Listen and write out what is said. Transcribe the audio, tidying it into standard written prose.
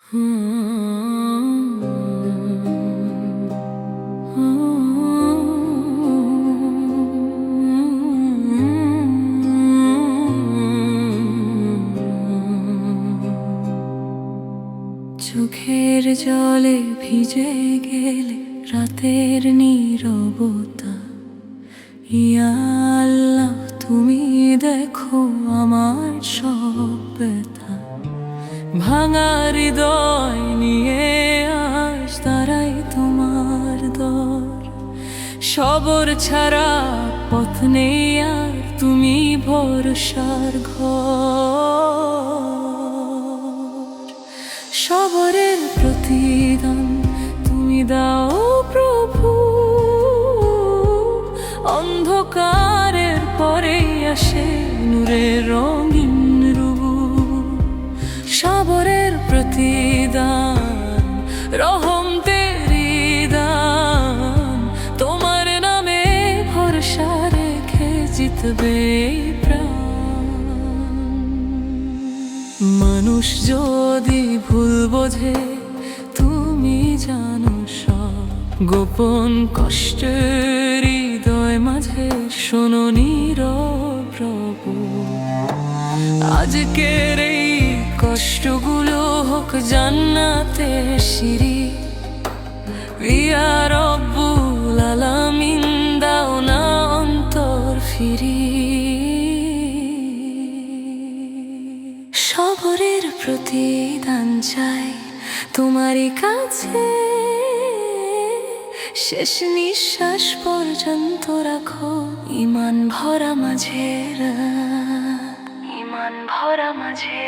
চোখের জলে ভিজে গেলে রাতের নীরবতা, ইয়া আল্লাহ তুমি দেখো আমার সব ব্যথা। ভাঙা হৃদয় নিয়ে আজ দাঁড়াই তোমার দর, সবর ছাড়া পথ নেই আর তুমি ভরসার ঘর। সবরের প্রতিদান তুমি দাও প্রভু, অন্ধকারের পরেই আসে নূরের রঙিন রূপ। সবরের প্রতিদান রহম তেরি দান, তোমার নামে ভরসা রেখে জিতবে প্রাণ। মানুষ যদি ভুল বোঝে তুমি জানো সব, গোপন কষ্টের হৃদয় মাঝে শোনো নীরব প্রভু। আজকের এই কষ্টগুলো হোক জান্নাতের সিঁড়ি, ইয়া রব্বুল আলামিন দাও না অন্তর ফিরি। সবরের প্রতিদান চাই তোমারই কাছে, শেষ নিঃশ্বাস পর্যন্ত রাখো ঈমান ভরা মাঝে, ঈমান ভরা মাঝে।